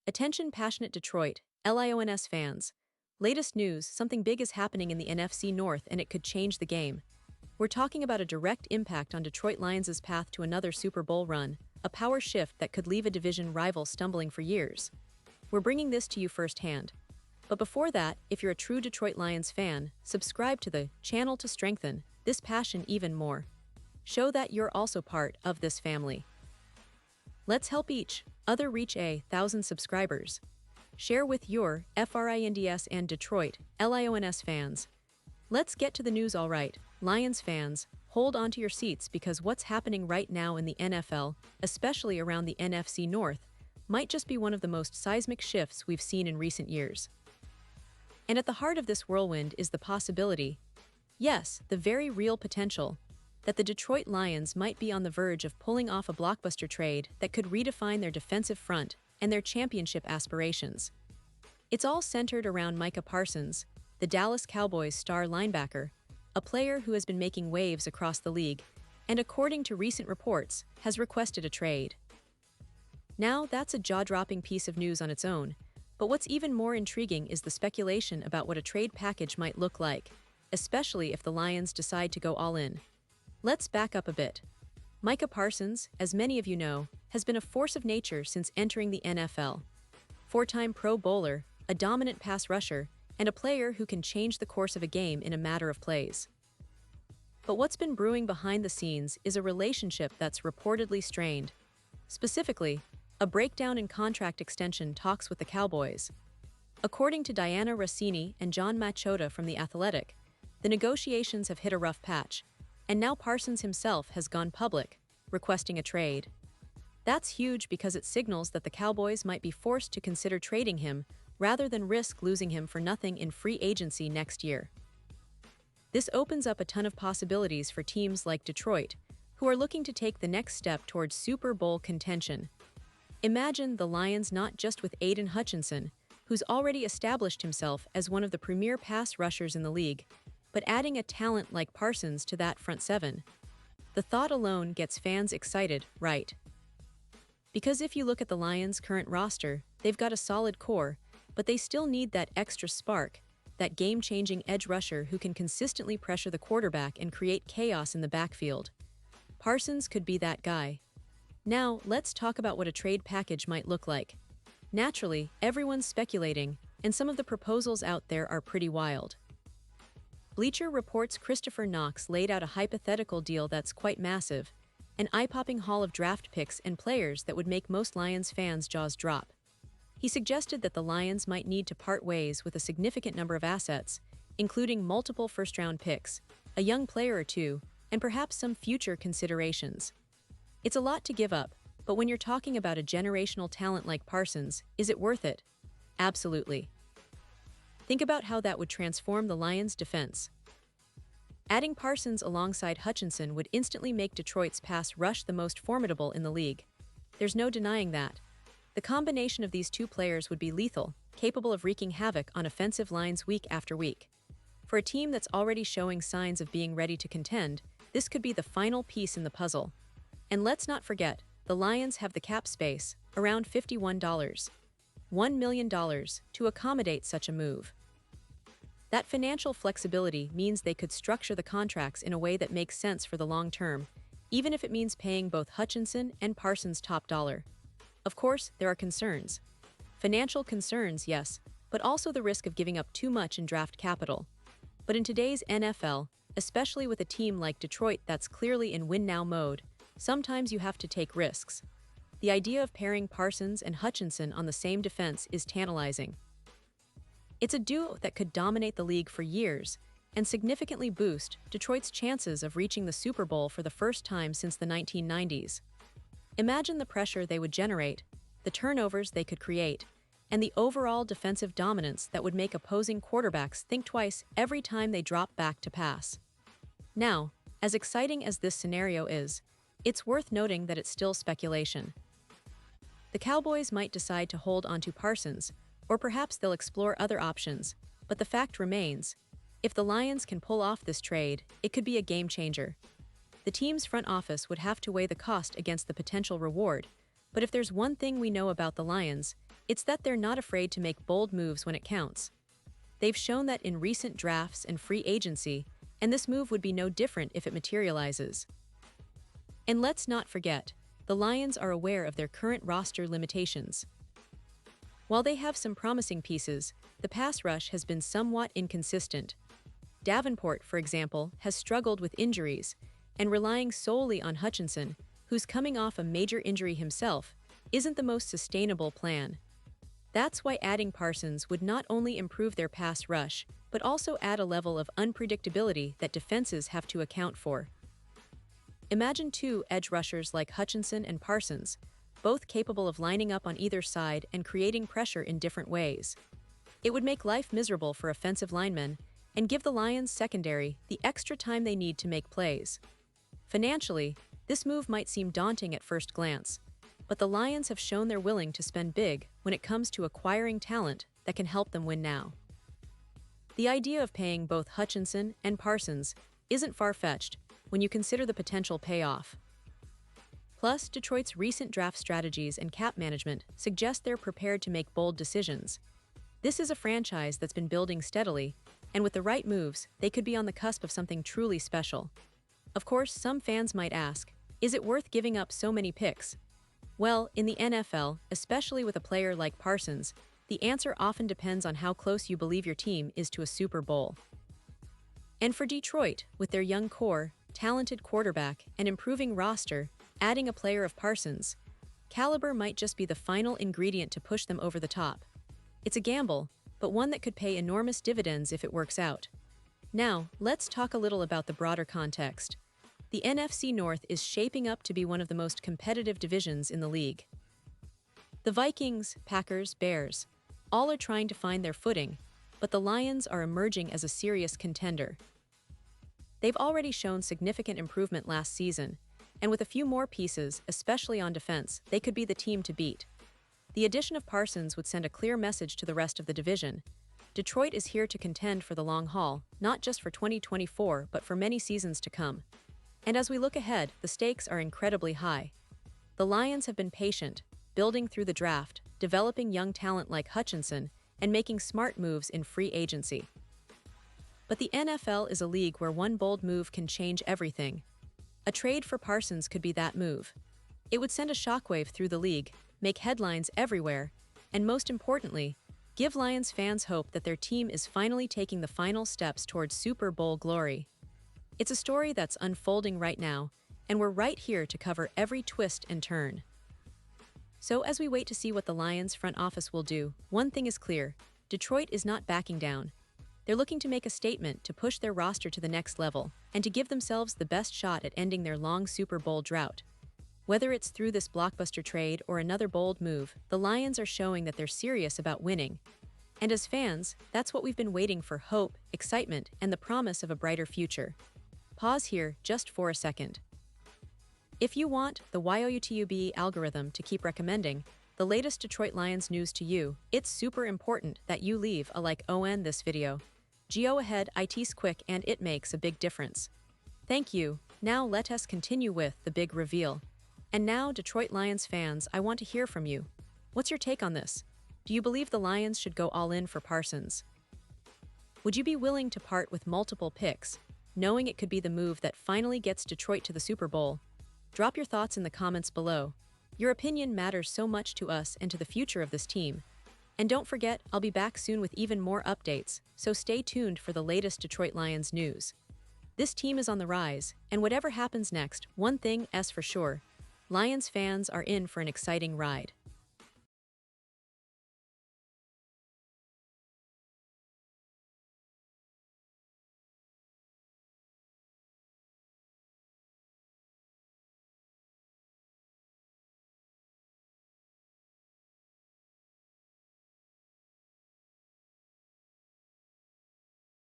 Attention passionate Detroit, Lions fans. Latest news, something big is happening in the NFC North and it could change the game. We're talking about a direct impact on Detroit Lions' path to another Super Bowl run, a power shift that could leave a division rival stumbling for years. We're bringing this to you firsthand. But before that, if you're a true Detroit Lions fan, subscribe to the channel to strengthen this passion even more. Show that you're also part of this family. Let's help each other reach 1,000 subscribers. Share with your FRINDS and Detroit Lions fans. Let's get to the news. All right, Lions fans, hold on to your seats because what's happening right now in the NFL, especially around the NFC North, might just be one of the most seismic shifts we've seen in recent years. And at the heart of this whirlwind is the possibility, yes, the very real potential, that the Detroit Lions might be on the verge of pulling off a blockbuster trade that could redefine their defensive front and their championship aspirations. It's all centered around Micah Parsons, the Dallas Cowboys star linebacker, a player who has been making waves across the league and, according to recent reports, has requested a trade. Now, that's a jaw-dropping piece of news on its own, but what's even more intriguing is the speculation about what a trade package might look like, especially if the Lions decide to go all in. Let's back up a bit. Micah Parsons, as many of you know, has been a force of nature since entering the NFL. Four-time Pro Bowler, a dominant pass rusher, and a player who can change the course of a game in a matter of plays. But what's been brewing behind the scenes is a relationship that's reportedly strained. Specifically, a breakdown in contract extension talks with the Cowboys. According to Diana Rossini and John Machota from The Athletic, the negotiations have hit a rough patch, and now Parsons himself has gone public, requesting a trade. That's huge because it signals that the Cowboys might be forced to consider trading him rather than risk losing him for nothing in free agency next year. This opens up a ton of possibilities for teams like Detroit, who are looking to take the next step towards Super Bowl contention. Imagine the Lions not just with Aiden Hutchinson, who's already established himself as one of the premier pass rushers in the league, but adding a talent like Parsons to that front seven. The thought alone gets fans excited, right? Because if you look at the Lions' current roster, they've got a solid core, but they still need that extra spark, that game-changing edge rusher who can consistently pressure the quarterback and create chaos in the backfield. Parsons could be that guy. Now, let's talk about what a trade package might look like. Naturally, everyone's speculating, and some of the proposals out there are pretty wild. Bleacher Report's Christopher Knox laid out a hypothetical deal that's quite massive, an eye-popping haul of draft picks and players that would make most Lions fans' jaws drop. He suggested that the Lions might need to part ways with a significant number of assets, including multiple first-round picks, a young player or two, and perhaps some future considerations. It's a lot to give up, but when you're talking about a generational talent like Parsons, is it worth it? Absolutely. Think about how that would transform the Lions' defense. Adding Parsons alongside Hutchinson would instantly make Detroit's pass rush the most formidable in the league. There's no denying that. The combination of these two players would be lethal, capable of wreaking havoc on offensive lines week after week. For a team that's already showing signs of being ready to contend, this could be the final piece in the puzzle. And let's not forget, the Lions have the cap space, around $1 million, to accommodate such a move. That financial flexibility means they could structure the contracts in a way that makes sense for the long term, even if it means paying both Hutchinson and Parsons top dollar. Of course, there are concerns. Financial concerns, yes, but also the risk of giving up too much in draft capital. But in today's NFL, especially with a team like Detroit that's clearly in win-now mode, sometimes you have to take risks. The idea of pairing Parsons and Hutchinson on the same defense is tantalizing. It's a duo that could dominate the league for years and significantly boost Detroit's chances of reaching the Super Bowl for the first time since the 1990s. Imagine the pressure they would generate, the turnovers they could create, and the overall defensive dominance that would make opposing quarterbacks think twice every time they drop back to pass. Now, as exciting as this scenario is, it's worth noting that it's still speculation. The Cowboys might decide to hold onto Parsons, or perhaps they'll explore other options, but the fact remains, if the Lions can pull off this trade, it could be a game changer. The team's front office would have to weigh the cost against the potential reward, but if there's one thing we know about the Lions, It's that they're not afraid to make bold moves when it counts. They've shown that in recent drafts and free agency, and this move would be no different if it materializes. And let's not forget, the Lions are aware of their current roster limitations. While they have some promising pieces, the pass rush has been somewhat inconsistent. Davenport, for example, has struggled with injuries, and relying solely on Hutchinson, who's coming off a major injury himself, isn't the most sustainable plan. That's why adding Parsons would not only improve their pass rush, but also add a level of unpredictability that defenses have to account for. Imagine two edge rushers like Hutchinson and Parsons, both capable of lining up on either side and creating pressure in different ways. It would make life miserable for offensive linemen and give the Lions' secondary the extra time they need to make plays. Financially, this move might seem daunting at first glance, but the Lions have shown they're willing to spend big when it comes to acquiring talent that can help them win now. The idea of paying both Hutchinson and Parsons isn't far-fetched when you consider the potential payoff. Plus, Detroit's recent draft strategies and cap management suggest they're prepared to make bold decisions. This is a franchise that's been building steadily, and with the right moves, they could be on the cusp of something truly special. Of course, some fans might ask, is it worth giving up so many picks? Well, in the NFL, especially with a player like Parsons, the answer often depends on how close you believe your team is to a Super Bowl. And for Detroit, with their young core, talented quarterback, and improving roster, adding a player of Parsons' caliber might just be the final ingredient to push them over the top. It's a gamble, but one that could pay enormous dividends if it works out. Now, let's talk a little about the broader context. The NFC North is shaping up to be one of the most competitive divisions in the league. The Vikings, Packers, Bears, all are trying to find their footing, but the Lions are emerging as a serious contender. They've already shown significant improvement last season, and with a few more pieces, especially on defense, they could be the team to beat. The addition of Parsons would send a clear message to the rest of the division. Detroit is here to contend for the long haul, not just for 2024, but for many seasons to come. And as we look ahead, the stakes are incredibly high. The Lions have been patient, building through the draft, developing young talent like Hutchinson, and making smart moves in free agency. But the NFL is a league where one bold move can change everything. A trade for Parsons could be that move. It would send a shockwave through the league, make headlines everywhere, and most importantly, give Lions fans hope that their team is finally taking the final steps towards Super Bowl glory. It's a story that's unfolding right now, and we're right here to cover every twist and turn. So as we wait to see what the Lions front office will do, one thing is clear: Detroit is not backing down. They're looking to make a statement to push their roster to the next level and to give themselves the best shot at ending their long Super Bowl drought. Whether it's through this blockbuster trade or another bold move, the Lions are showing that they're serious about winning. And as fans, that's what we've been waiting for: hope, excitement, and the promise of a brighter future. Pause here just for a second. If you want the YouTube algorithm to keep recommending the latest Detroit Lions news to you, it's super important that you leave a like on this video. Go ahead, it's quick and it makes a big difference. Thank you. Now let us continue with the big reveal. And now, Detroit Lions fans, I want to hear from you. What's your take on this? Do you believe the Lions should go all in for Parsons? Would you be willing to part with multiple picks, knowing it could be the move that finally gets Detroit to the Super Bowl? Drop your thoughts in the comments below. Your opinion matters so much to us and to the future of this team. And don't forget, I'll be back soon with even more updates, so stay tuned for the latest Detroit Lions news. This team is on the rise, and whatever happens next, one thing is for sure: Lions fans are in for an exciting ride.